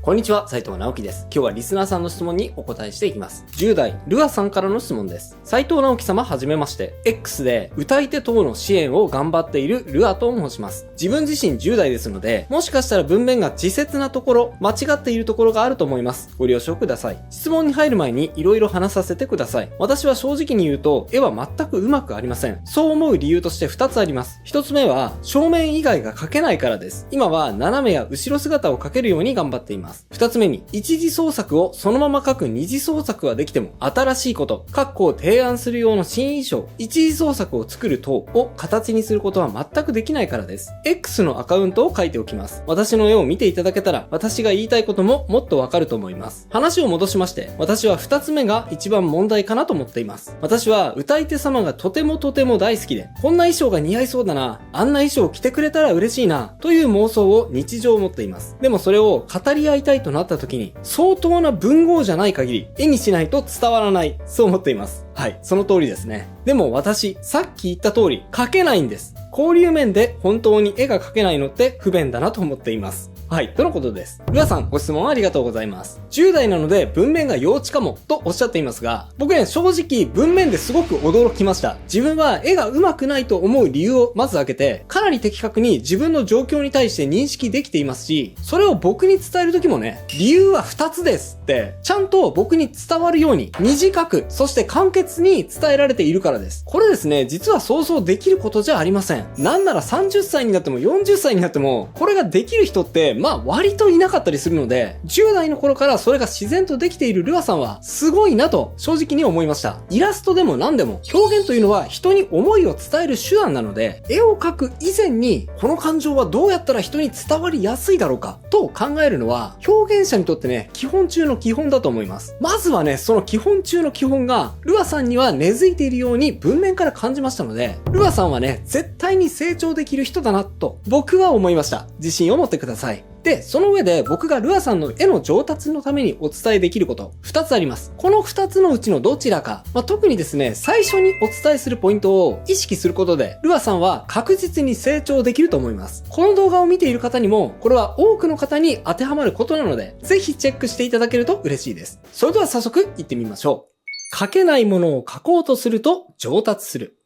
こんにちは、さいとうなおきです。今日はリスナーさんの質問にお答えしていきます。10代、ルアさんからの質問です。さいとうなおき様はじめまして。X で歌い手等の支援を頑張っているルアと申します。自分自身10代ですので、もしかしたら文面が稚拙なところ、間違っているところがあると思います。ご了承ください。質問に入る前に色々話させてください。私は正直に言うと、絵は全くうまくありません。そう思う理由として2つあります。1つ目は、正面以外が描けないからです。今は斜めや後ろ姿を描けるように頑張っています。2つ目に、一次創作をそのまま描く二次創作はできても新しいこと、を提案する用の新衣装、一次創作を作る等を形にすることは全くできないからです。X のアカウントを書いておきます。私の絵を見ていただけたら、私が言いたいことももっとわかると思います。話を戻しまして、私は2つ目が一番問題かなと思っています。私は歌い手様がとても大好きで、こんな衣装が似合いそうだな、あんな衣装を着てくれたら嬉しいな、という妄想を日常持っています。でもそれを語り合いたいとなった時に、相当な文豪じゃない限り、絵にしないと伝わらない、そう思っています。はい、その通りですね。でも私、さっき言った通り、描けないんです。交流面で本当に絵が描けないのって不便だなと思っています。はい、とのことです。ルアさん、ご質問ありがとうございます。10代なので文面が幼稚かも、とおっしゃっていますが、僕ね、正直文面ですごく驚きました。自分は絵が上手くないと思う理由をまず挙げて、かなり的確に自分の状況に対して認識できていますし、それを僕に伝える時もね、理由は2つですって、ちゃんと僕に伝わるように、短く、そして簡潔に伝えられているからです。これですね、実は想像できることじゃありません。なんなら30歳になっても40歳になっても、これができる人って、割といなかったりするので、10代の頃からそれが自然とできているルアさんはすごいなと正直に思いました。イラストでも何でも表現というのは人に思いを伝える手段なので、絵を描く以前にこの感情はどうやったら人に伝わりやすいだろうかと考えるのは表現者にとってね、基本中の基本だと思います。まずはね、その基本中の基本がルアさんには根付いているように文面から感じましたので、ルアさんはね、絶対に成長できる人だなと僕は思いました。自信を持ってください。で、その上で僕がルアさんの絵の上達のためにお伝えできること2つあります。この2つのうちのどちらか、特にですね、最初にお伝えするポイントを意識することで、ルアさんは確実に成長できると思います。この動画を見ている方にも、これは多くの方に当てはまることなので、ぜひチェックしていただけると嬉しいです。それでは早速行ってみましょう。描けないものを描こうとすると上達する。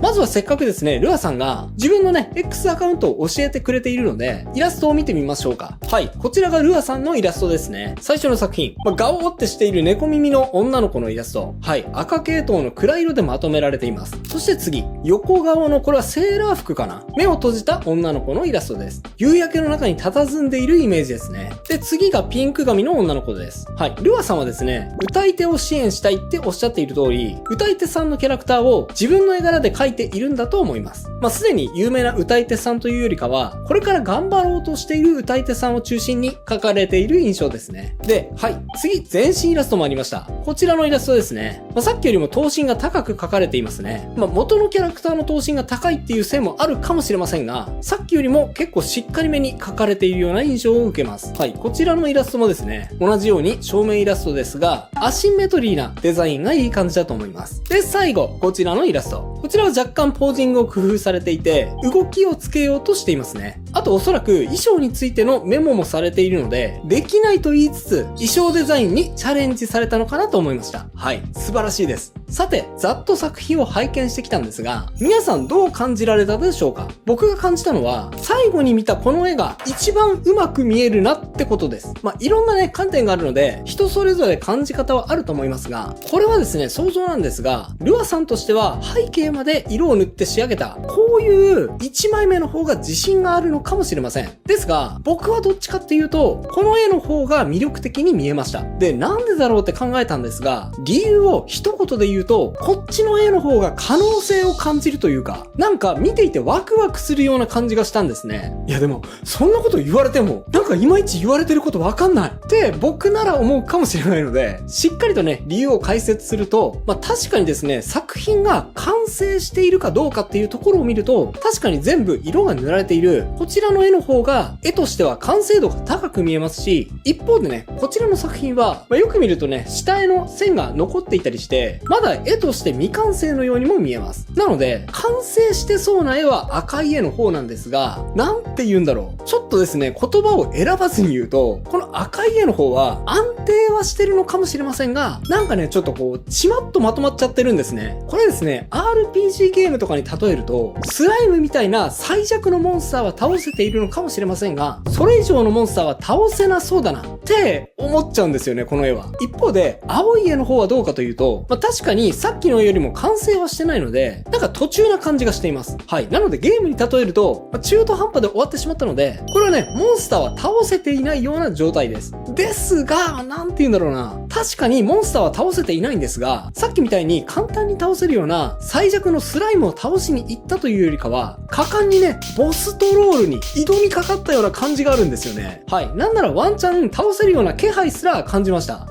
まずはせっかくですね、ルアさんが自分のね、X アカウントを教えてくれているので、イラストを見てみましょうか。はい、こちらがルアさんのイラストですね。最初の作品、ガオーってしている猫耳の女の子のイラスト。はい、赤系統の暗色でまとめられています。そして次、横顔のこれはセーラー服かな。目を閉じた女の子のイラストです。夕焼けの中に佇んでいるイメージですね。で、次がピンク髪の女の子です。はい、ルアさんはですね、歌い手を支援したいっておっしゃっている通り、歌い手さんのキャラクターを自分の絵柄で描いているんだと思います。すでに有名な歌い手さんというよりかは、これから頑張ろうとしている歌い手さんを中心に描かれている印象ですね。で、はい、次、全身イラストもありました。こちらのイラストですね。さっきよりも頭身が高く描かれていますね。元のキャラクターの頭身が高いっていうせいもあるかもしれませんが、さっきよりも結構しっかりめに描かれているような印象を受けます。はい、こちらのイラストもですね、同じように正面イラストですが、アシンメトリーなデザインがいい感じだと思います。で、最後、こちらのイラスト。こちらは若干ポージングを工夫されていて、動きをつけようとしていますね。あとおそらく衣装についてのメモもされているので、できないと言いつつ、衣装デザインにチャレンジされたのかなと思いました。はい、素晴らしいです。さて、ざっと作品を拝見してきたんですが、皆さんどう感じられたでしょうか？僕が感じたのは、最後に見たこの絵が一番うまく見えるなってことです。いろんなね、観点があるので、人それぞれ感じ方はあると思いますが、これはですね、想像なんですが、ルアさんとしては背景まで色を塗って仕上げた、こういう1枚目の方が自信があるのかもしれません。ですが、僕はどっちかっていうと、この絵の方が魅力的に見えました。で、なんでだろうって考えたんですが、理由を一言で言うと、こっちの絵の方が可能性を感じるというか、なんか見ていてワクワクするような感じがしたんですね。いやでも、そんなこと言われても、なんかいまいち言われてることわかんないって僕なら思うかもしれないので、しっかりとね、理由を解説すると、確かにですね、作品が完成しているかどうかっていうところを見ると、確かに全部色が塗られている、こちらの絵の方が、絵としては完成度が高く見えますし、一方でね、こちらの作品は、よく見るとね、下絵の線が残っていたりして、まだだ絵として未完成のようにも見えます。なので、完成してそうな絵は赤い絵の方なんですが、なんて言うんだろう。ちょっとですね、言葉を選ばずに言うと、この赤い絵の方は安定はしてるのかもしれませんが、なんかね、ちょっとこう、ちまっとまとまっちゃってるんですね。これですね、RPG ゲームとかに例えると、スライムみたいな最弱のモンスターは倒せているのかもしれませんが、それ以上のモンスターは倒せなそうだなって思っちゃうんですよね、この絵は。一方で、青い絵の方はどうかというと、確かにさっきの絵よりも完成はしてないので、なんか途中な感じがしています。はい。なのでゲームに例えると、中途半端で終わってしまったので、これはね、モンスターは倒せていないような状態です。ですが、なんて言うんだろうな。確かにモンスターは倒せていないんですが、さっきみたいに簡単に倒せるような最弱のスライムを倒しに行ったというよりかは、果敢にね、ボストロールに挑みかかったような感じがあるんですよね。はい。なんならワンチャン倒せるような気配すら感じました。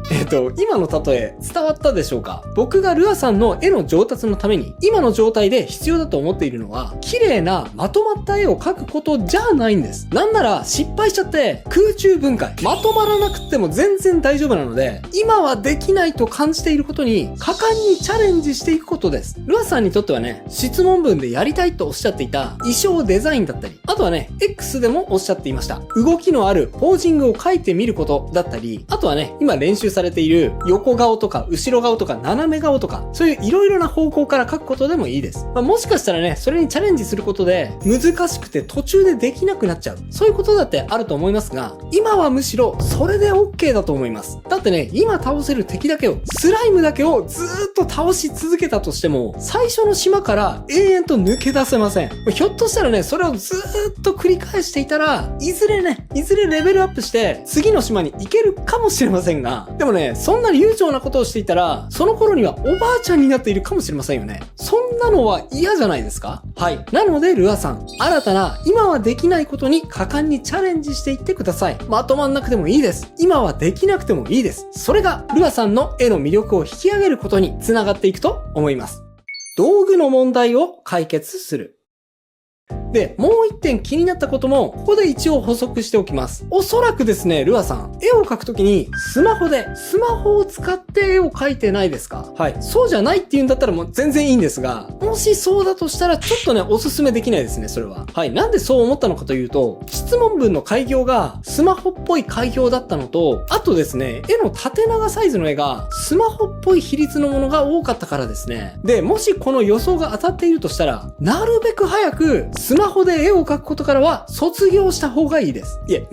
今の例え伝わったでしょうか？僕がルアさんの絵の上達のために、今の状態で必要だと思っているのは、綺麗なまとまった絵を描くことじゃないんです。なんなら失敗しちゃって空中分解、まとまらなくても全然大丈夫なので、今はできないと感じていることに果敢にチャレンジしていくことです。ルアさんにとってはね、質問文でやりたいとおっしゃっていた衣装デザインだったり、あとはね、X でもおっしゃっていました。動きのあるポージングを描いてみることだったり、あとはね、今練習されている横顔とか後ろ顔とか斜め顔とか、そういういろいろな方向から描くことでもいいです。もしかしたらね、それにチャレンジすることで難しくて途中でできなくなっちゃう。そういうことだってあると思いますが、今はむしろそれで OK だと思います。だってね、今倒せる敵だけを、スライムだけをずーっと倒し続けたとしても、最初の島から永遠と抜け出せません。ひょっとしたらね、それをずーっと繰り返していたら、いずれレベルアップして次の島に行けるかもしれませんが、でもね、そんな流暢なことをしていたら、その頃にはおばあちゃんになっているかもしれませんよね。そんなのは嫌じゃないですか？はい。なのでルアさん、新たな今はできないことに果敢にチャレンジしていってください。まとまんなくてもいいです。今はできなくてもいいです。それがルアさんの絵の魅力を引き上げることにつながっていくと思います。道具の問題を解決する。で、もう一点気になったことも、ここで一応補足しておきます。おそらくですね、ルアさん、絵を描くときに、スマホを使って絵を描いてないですか？はい。そうじゃないって言うんだったらもう全然いいんですが、もしそうだとしたら、ちょっとね、おすすめできないですね、それは。はい。なんでそう思ったのかというと、質問文の開業がスマホっぽい開業だったのと、あとですね、絵の縦長サイズの絵がスマホっぽい比率のものが多かったからですね。で、もしこの予想が当たっているとしたら、なるべく早くスマホで絵を描くことからは卒業した方がいいです。いえ、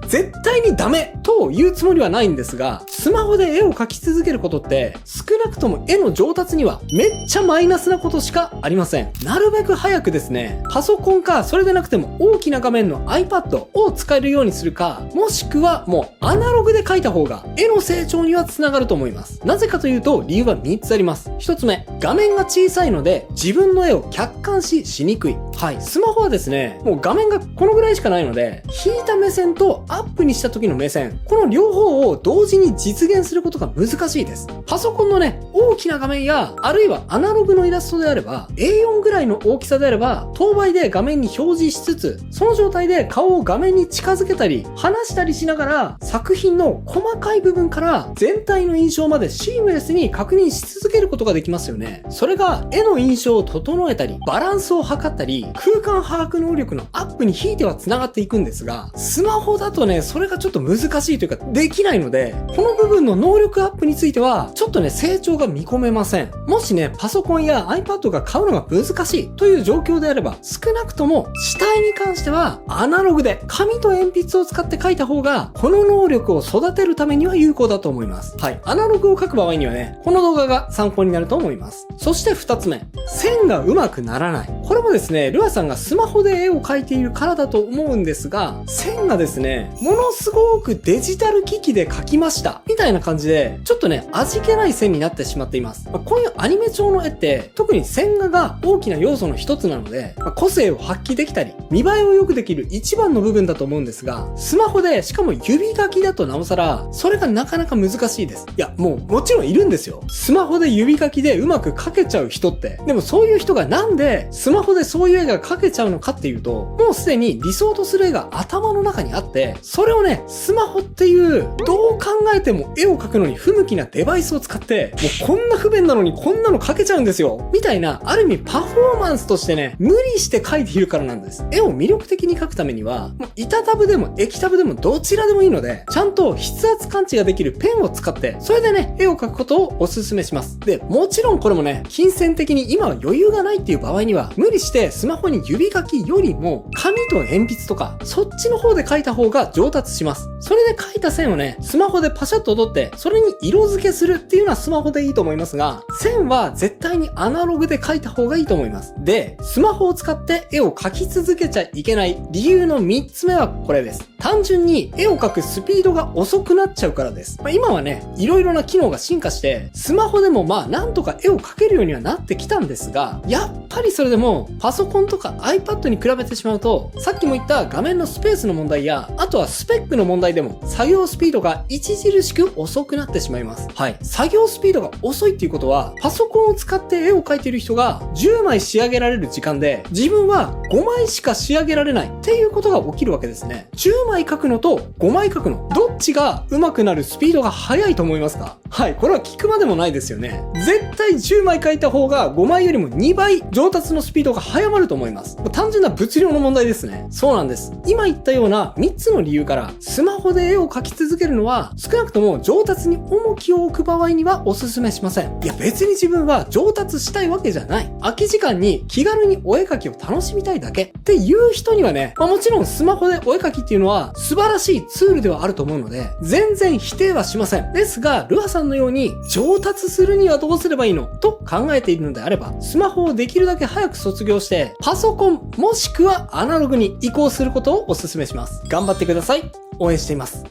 絶対にダメと言うつもりはないんですが、スマホで絵を描き続けることって少なくとも絵の上達にはめっちゃマイナスなことしかありません。なるべく早くですね、パソコンかそれでなくても大きな画面の iPad を使えるようにするか、もしくはもうアナログで描いた方が絵の成長にはつながると思います。なぜかというと理由は3つあります。1つ目、画面が小さいので自分の絵を客観視しにくい。はい、スマホはですね、もう画面がこのぐらいしかないので、引いた目線とアップにした時の目線、この両方を同時に実現することが難しいです。パソコンのね、大きな画面や、あるいはアナログのイラストであれば、A4 ぐらいの大きさであれば、等倍で画面に表示しつつ、その状態で顔を画面に近づけたり、離したりしながら、作品の細かい部分から全体の印象までシームレスに確認し続けることができますよね。それが絵の印象を整えたり、バランスを測ったり、空間把握能力のアップにひいては繋がっていくんですが、スマホだとね、それがちょっと難しいというか、できないので、この部分の能力アップについては、ちょっとね、成長が見込めません。もしね、パソコンや iPad が買うのが難しいという状況であれば、少なくとも、字体に関しては、アナログで、紙と鉛筆を使って書いた方が、この能力を育てるためには有効だと思います。はい。アナログを書く場合にはね、この動画が参考になると思います。そして2つ目、線がうまくならない。これもですね、ルアさんがスマホで絵を描いているからだと思うんですが、線がですね、ものすごくデジタル機器で描きました。みたいな感じで、ちょっとね、味気ない線になってしまっています。こういうアニメ調の絵って、特に線画が大きな要素の一つなので、個性を発揮できたり、見栄えを良くできる一番の部分だと思うんですが、スマホで、しかも指書きだとなおさら、それがなかなか難しいです。いや、もちろんいるんですよ。スマホで指書きでうまく描けちゃう人って。でもそういう人がなんで、スマホでそういう絵が描けちゃううのかっていうと、もうすでに理想とする絵が頭の中にあって、それをね、スマホっていう、どう考えても絵を描くのに不向きなデバイスを使って、もうこんな不便なのにこんなの描けちゃうんですよ。みたいな、ある意味パフォーマンスとしてね、無理して描いているからなんです。絵を魅力的に描くためには、もう板タブでも液タブでもどちらでもいいので、ちゃんと筆圧感知ができるペンを使って、それでね、絵を描くことをお勧めします。で、もちろんこれもね、金銭的に今は余裕がないっていう場合には、無理してスマホに指書きよりも、紙と鉛筆とか、そっちの方で描いた方が上達します。それで描いた線をね、スマホでパシャッと取って、それに色付けするっていうのはスマホでいいと思いますが、線は絶対にアナログで描いた方がいいと思います。で、スマホを使って絵を描き続けちゃいけない理由の3つ目はこれです。単純に絵を描くスピードが遅くなっちゃうからです。今はね、いろいろな機能が進化して、スマホでもなんとか絵を描けるようにはなってきたんですが、やっぱりそれでもパソコンとか iPad に比べてしまうと、さっきも言った画面のスペースの問題や、あとはスペックの問題でも作業スピードが著しく遅くなってしまいます。はい。作業スピードが遅いっていうことは、パソコンを使って絵を描いている人が10枚仕上げられる時間で、自分は5枚しか仕上げられないっていうことが起きるわけですね。10枚描くのと5枚描くの、どっちが上手くなるスピードが速いと思いますか？はい。これは聞くまでもないですよね。絶対10枚描いた方が5枚よりも2倍上達のスピードが速まると思います。単純な物量の問題ですね。そうなんです。今言ったような3つの理由から、スマホで絵を描き続けるのは、少なくとも上達に重きを置く場合にはお勧めしません。いや別に自分は上達したいわけじゃない。空き時間に気軽にお絵描きを楽しみたいだけっていう人にはね、もちろんスマホでお絵描きっていうのは素晴らしいツールではあると思うので、全然否定はしません。ですが、ルアさんのように上達するにはどうすればいいのと考えているのであれば、スマホをできるだけ早く卒業して、パソコンもしくはアナログに移行することをお勧めします。頑張ってください。応援しています。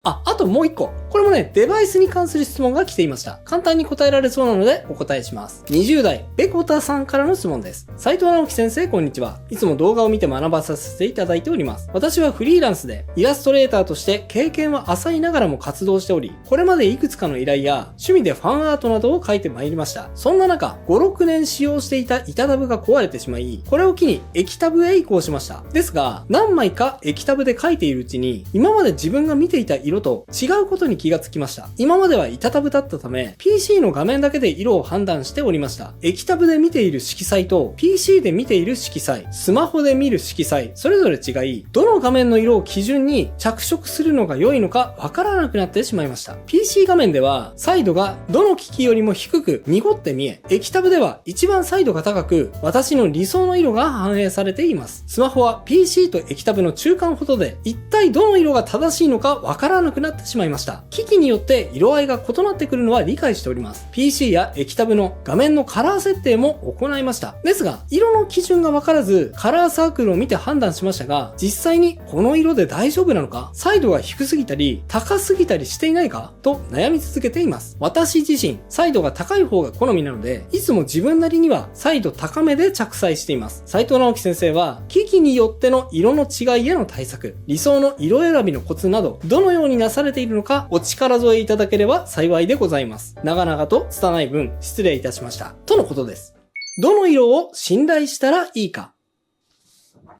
あともう一個。これもね、デバイスに関する質問が来ていました。簡単に答えられそうなのでお答えします。20代、ベコタさんからの質問です。斉藤直樹先生、こんにちは。いつも動画を見て学ばさせていただいております。私はフリーランスで、イラストレーターとして経験は浅いながらも活動しており、これまでいくつかの依頼や、趣味でファンアートなどを描いてまいりました。そんな中、5、6年使用していた板タブが壊れてしまい、これを機に液タブへ移行しました。ですが、何枚か液タブで描いているうちに、今まで自分が見ていた色と違うことに気がつきました。今までは板タブだったため、PC の画面だけで色を判断しておりました。液タブで見ている色彩と PC で見ている色彩、スマホで見る色彩、それぞれ違い、どの画面の色を基準に着色するのが良いのかわからなくなってしまいました。PC 画面では、彩度がどの機器よりも低く濁って見え、液タブでは一番彩度が高く、私の理想の色が反映されています。スマホは PC と液タブの中間ほどで、一体どの色が正しいのかわからなくなってしまいました。機器によって色合いが異なってくるのは理解しております。PC や液タブの画面のカラー設定も行いました。ですが、色の基準がわからず、カラーサークルを見て判断しましたが、実際にこの色で大丈夫なのか、彩度が低すぎたり、高すぎたりしていないかと悩み続けています。私自身、彩度が高い方が好みなので、いつも自分なりには彩度高めで着彩しています。斉藤直樹先生は、機器によっての色の違いへの対策、理想の色選びのコツなど、どのようになされているのか、お力添えいただければ幸いでございます。長々と拙い分、失礼いたしました。とのことです。どの色を信頼したらいいか。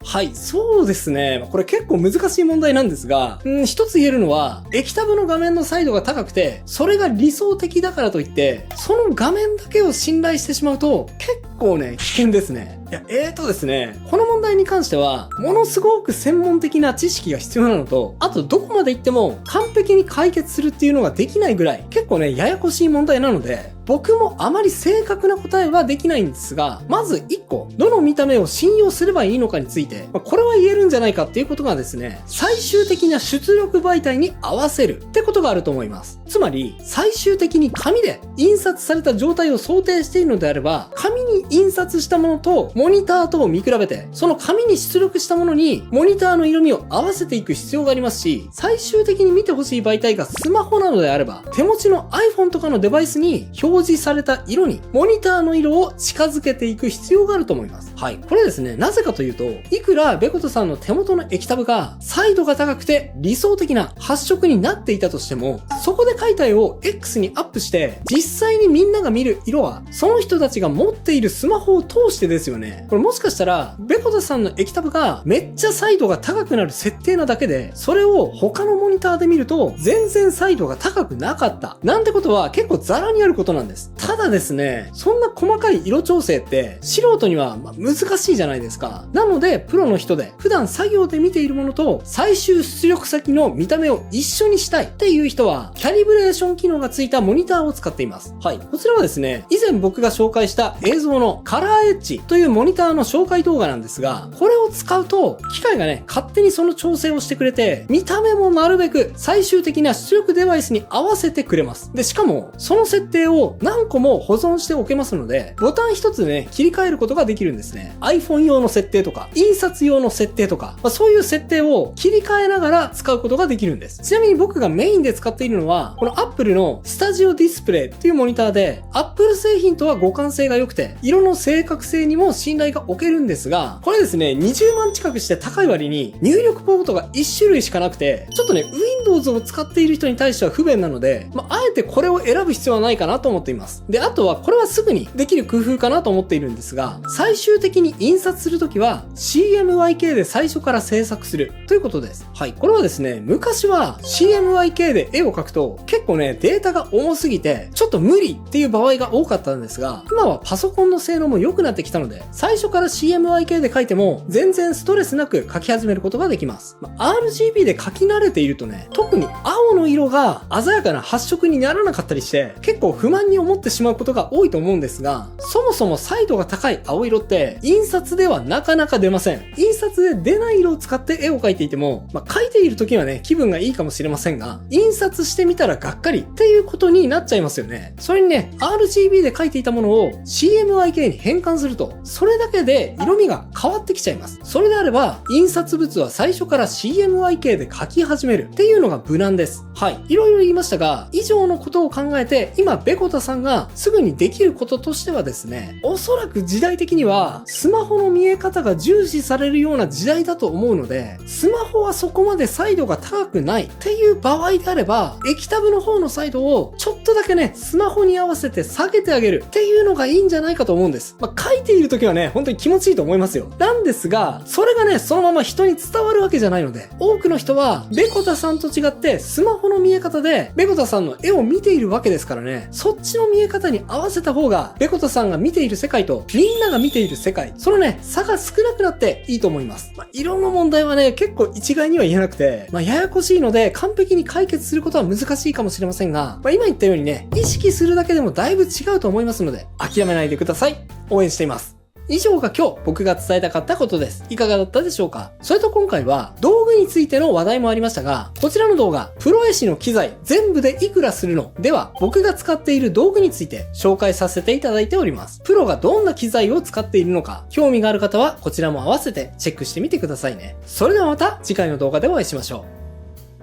はい、そうですね。これ結構難しい問題なんですが、一つ言えるのは、液タブの画面の彩度が高くて、それが理想的だからといって、その画面だけを信頼してしまうと、結構ね、危険ですね。いや、ですね、この問題に関しては、ものすごく専門的な知識が必要なのと、あとどこまで行っても完璧に解決するっていうのができないぐらい、結構ね、ややこしい問題なので、僕もあまり正確な答えはできないんですが、まず1個、どの見た目を信用すればいいのかについて、これは言えるんじゃないかっていうことがですね、最終的な出力媒体に合わせるってことがあると思います。つまり、最終的に紙で印刷された状態を想定しているのであれば、紙に印刷したものとモニターとを見比べて、その紙に出力したものにモニターの色味を合わせていく必要がありますし、最終的に見てほしい媒体がスマホなのであれば、手持ちの iPhone とかのデバイスに表示された色にモニターの色を近づけていく必要があると思います。はい。これですね、なぜかというと、いくらベコトさんの手元の液タブが彩度が高くて理想的な発色になっていたとしても、そこで描いた絵を X にアップして、実際にみんなが見る色は、その人たちが持っているスマホを通してですよね。これもしかしたら、ベコタさんの液タブがめっちゃ彩度が高くなる設定なだけで、それを他のモニターで見ると、全然彩度が高くなかった。なんてことは結構ザラにあることなんです。ただですね、そんな細かい色調整って素人には難しいじゃないですか。なので、プロの人で普段作業で見ているものと最終出力先の見た目を一緒にしたいっていう人は、キャリブレーション機能がついたモニターを使っています。はい。こちらはですね、以前僕が紹介した映像のカラーエッジというモニターの紹介動画なんですが、これを使うと、機械がね、勝手にその調整をしてくれて、見た目もなるべく最終的な出力デバイスに合わせてくれます。で、しかも、その設定を何個も保存しておけますので、ボタン一つでね、切り替えることができるんですね。iPhone 用の設定とか、印刷用の設定とか、そういう設定を切り替えながら使うことができるんです。ちなみに僕がメインで使っているのは、この Apple のスタジオディスプレイっていうモニターで、Apple 製品とは互換性が良くて、色の正確性にも信頼が置けるんですが、これですね、20万近くして高い割に入力ポートが1種類しかなくて、ちょっとね、Windows を使っている人に対しては不便なので、あえてこれを選ぶ必要はないかなと思っています。で、あとはこれはすぐにできる工夫かなと思っているんですが、最終的に印刷するときは CMYK で最初から制作するということです。はい。これはですね、昔は CMYK で絵を描くと結構ね、データが重すぎてちょっと無理っていう場合が多かったんですが、今はパソコンの性能も良くなってきたので、最初から CMYK で描いても全然ストレスなく描き始めることができます。RGB で描き慣れているとね、特に青の色が鮮やかな発色にならなかったりして、結構不満に思ってしまうことが多いと思うんですが、そもそも彩度が高い青色って印刷ではなかなか出ません。印刷で出ない色を使って絵を描いていても、描いている時はね、気分がいいかもしれませんが、印刷してみたらがっかりっていうことになっちゃいますよね。それにね、RGB で描いていたものを CMYK に変換すると、それだけで色味が変わってきちゃいます。それであれば、印刷物は最初から CMYK で描き始めるっていうのが無難です。はい。いろいろ言いましたが、以上のことを考えて、今、ベコタさんがすぐにできることとしてはですね、おそらく時代的には、スマホの見え方が重視されるような時代だと思うので、スマホはそこまで彩度が高くないっていう場合であれば、液タブの方の彩度をちょっとだけね、スマホに合わせて下げてあげるっていうのがいいんじゃないかと思うんです。書いている時はね、本当に気持ちいいと思いますよ。なんですが、それがね、そのまま人に伝わるわけじゃないので、多くの人は、ベコタさんと違って、スマホの見え方で、ベコタさんの絵を見ているわけですからね、そっちの見え方に合わせた方が、ベコタさんが見ている世界と、みんなが見ている世界、そのね、差が少なくなっていいと思います。色の問題はね、結構一概には言えなくて、ややこしいので、完璧に解決することは難しいかもしれませんが、今言ったようにね、意識するだけでもだいぶ違うと思いますので、諦めないでください。応援しています。以上が今日僕が伝えたかったことです。いかがだったでしょうか？それと今回は道具についての話題もありましたが、こちらの動画、プロ絵師の機材全部でいくらするの？では、僕が使っている道具について紹介させていただいております。プロがどんな機材を使っているのか、興味がある方はこちらも合わせてチェックしてみてくださいね。それではまた次回の動画でお会いしましょ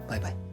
う。バイバイ。